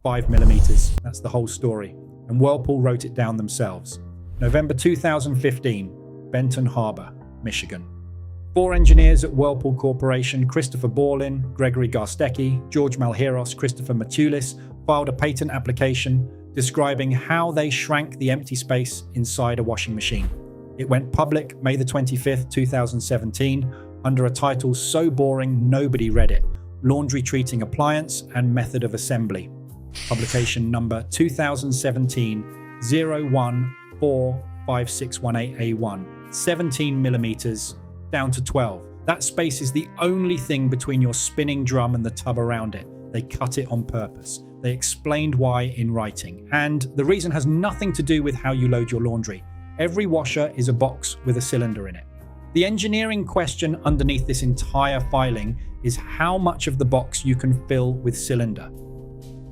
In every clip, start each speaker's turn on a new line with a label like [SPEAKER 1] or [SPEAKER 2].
[SPEAKER 1] 5 millimeters. That's the whole story. And Whirlpool wrote it down themselves. November 2015, Benton Harbor, Michigan. 4 engineers at Whirlpool Corporation, Christopher Borlin, Gregory Garstecki, George Malheiros, Christopher Matulis, filed a patent application describing how they shrank the empty space inside a washing machine. It went public May the 25th, 2017, under a title so boring nobody read it: Laundry Treating Appliance and Method of Assembly. Publication number 2017-01-45618A1. 17 millimeters down to 12. That space is the only thing between your spinning drum and the tub around it. They cut it on purpose. They explained why in writing. And the reason has nothing to do with how you load your laundry. Every washer is a box with a cylinder in it. The engineering question underneath this entire filing is how much of the box you can fill with cylinder.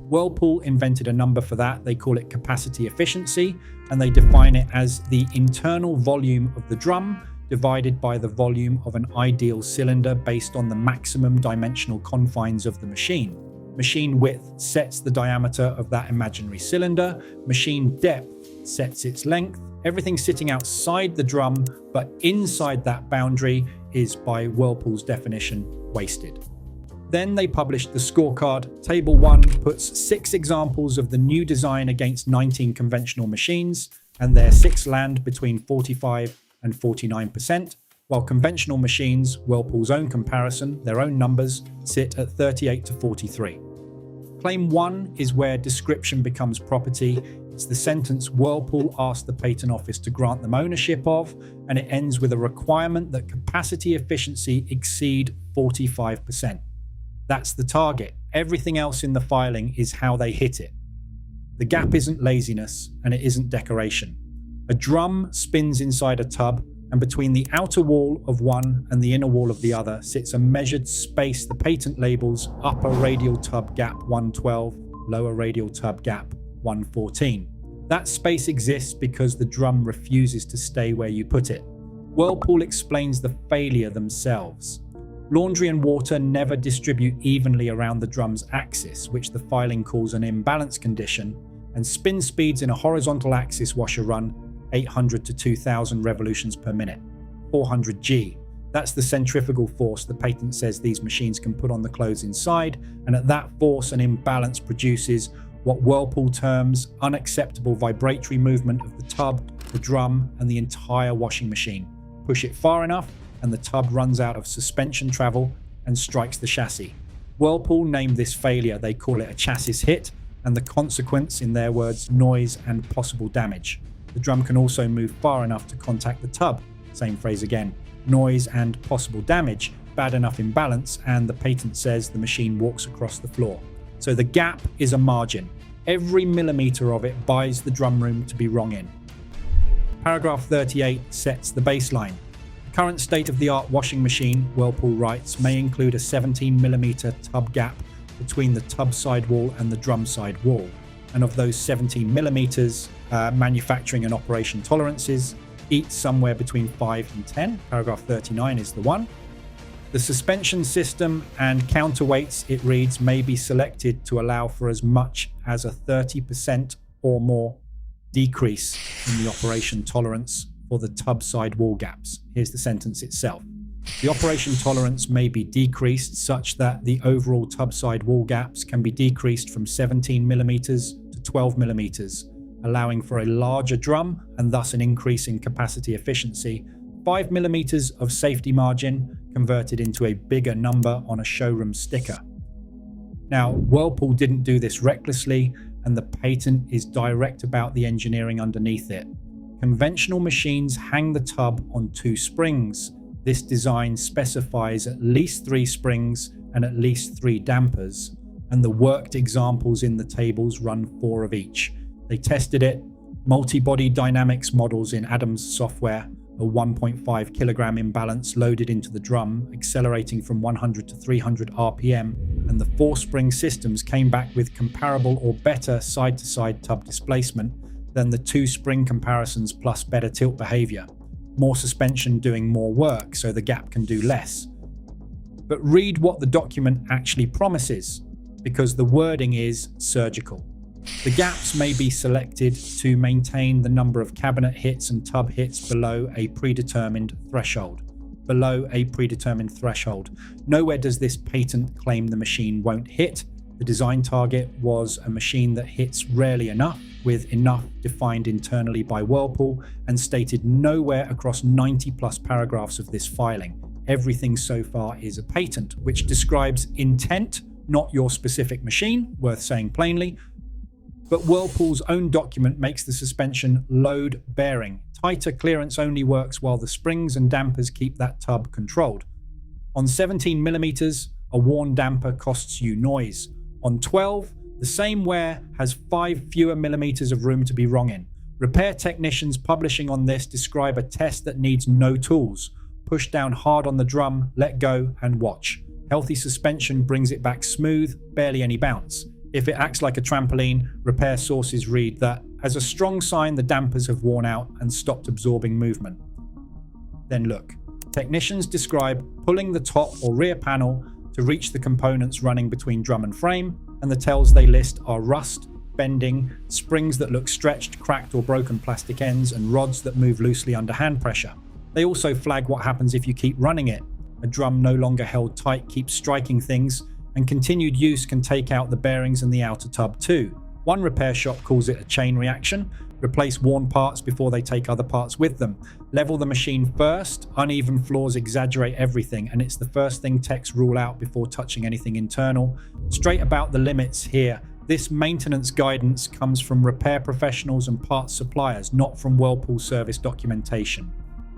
[SPEAKER 1] Whirlpool invented a number for that. They call it capacity efficiency, and they define it as the internal volume of the drum divided by the volume of an ideal cylinder based on the maximum dimensional confines of the machine. Machine width sets the diameter of that imaginary cylinder. Machine depth sets its length. Everything sitting outside the drum but inside that boundary is, by Whirlpool's definition, wasted. Then they published the scorecard. Table 1 puts 6 examples of the new design against 19 conventional machines, and their 6 land between 45 and 49%, while conventional machines, Whirlpool's own comparison, their own numbers, sit at 38 to 43. Claim 1 is where description becomes property. It's the sentence Whirlpool asked the Patent Office to grant them ownership of, and it ends with a requirement that capacity efficiency exceed 45%. That's the target. Everything else in the filing is how they hit it. The gap isn't laziness, and it isn't decoration. A drum spins inside a tub, and between the outer wall of one and the inner wall of the other sits a measured space the patent labels upper radial tub gap 112, lower radial tub gap 114. That space exists because the drum refuses to stay where you put it. Whirlpool explains the failure themselves. Laundry and water never distribute evenly around the drum's axis, which the filing calls an imbalance condition, and spin speeds in a horizontal axis washer run 800 to 2000 revolutions per minute, 400 G. That's the centrifugal force the patent says these machines can put on the clothes inside, and at that force an imbalance produces what Whirlpool terms unacceptable vibratory movement of the tub, the drum, and the entire washing machine. Push it far enough and the tub runs out of suspension travel and strikes the chassis. Whirlpool named this failure, they call it a chassis hit, and the consequence, in their words, noise and possible damage. The drum can also move far enough to contact the tub. Same phrase again. Noise and possible damage, bad enough imbalance, and the patent says the machine walks across the floor. So the gap is a margin. Every millimeter of it buys the drum room to be wrong in. Paragraph 38 sets the baseline. The current state-of-the-art washing machine, Whirlpool writes, may include a 17mm tub gap between the tub side wall and the drum side wall. And of those 17mm, manufacturing and operation tolerances, each somewhere between 5 and 10. Paragraph 39 is the one. The suspension system and counterweights, it reads, may be selected to allow for as much as a 30% or more decrease in the operation tolerance for the tub side wall gaps. Here's the sentence itself. The operation tolerance may be decreased such that the overall tub side wall gaps can be decreased from 17mm to 12mm, allowing for a larger drum and thus an increase in capacity efficiency. 5mm of safety margin converted into a bigger number on a showroom sticker. Now, Whirlpool didn't do this recklessly, and the patent is direct about the engineering underneath it. Conventional machines hang the tub on 2 springs. This design specifies at least 3 springs and at least 3 dampers, and the worked examples in the tables run 4 of each. They tested it. Multi-body dynamics models in Adams software, a 1.5 kilogram imbalance loaded into the drum, accelerating from 100 to 300 RPM, and the 4-spring systems came back with comparable or better side-to-side tub displacement than the 2-spring comparisons plus better tilt behavior. More suspension doing more work, so the gap can do less. But read what the document actually promises, because the wording is surgical. The gaps may be selected to maintain the number of cabinet hits and tub hits below a predetermined threshold. Nowhere does this patent claim the machine won't hit. The design target was a machine that hits rarely enough, with enough defined internally by Whirlpool, and stated nowhere across 90 plus paragraphs of this filing. Everything so far is a patent, which describes intent, not your specific machine, worth saying plainly. But Whirlpool's own document makes the suspension load bearing. Tighter clearance only works while the springs and dampers keep that tub controlled. On 17mm, a worn damper costs you noise. On 12, the same wear has 5 fewer millimeters of room to be wrong in. Repair technicians publishing on this describe a test that needs no tools. Push down hard on the drum, let go, and watch. Healthy suspension brings it back smooth, barely any bounce. If it acts like a trampoline, repair sources read that as a strong sign the dampers have worn out and stopped absorbing movement. Then look. Technicians describe pulling the top or rear panel to reach the components running between drum and frame, and the tells they list are rust, bending, springs that look stretched, cracked or broken plastic ends, and rods that move loosely under hand pressure. They also flag what happens if you keep running it. A drum no longer held tight keeps striking things, and continued use can take out the bearings and the outer tub too. One repair shop calls it a chain reaction. Replace worn parts before they take other parts with them. Level the machine first. Uneven floors exaggerate everything, and it's the first thing techs rule out before touching anything internal. Straight about the limits here. This maintenance guidance comes from repair professionals and parts suppliers, not from Whirlpool service documentation.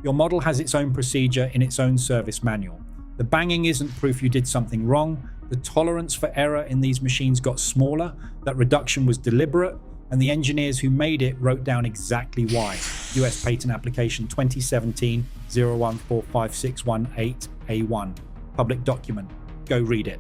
[SPEAKER 1] Your model has its own procedure in its own service manual. The banging isn't proof you did something wrong. The tolerance for error in these machines got smaller. That reduction was deliberate, and the engineers who made it wrote down exactly why. US Patent Application 2017 014561A1. Public document. Go read it.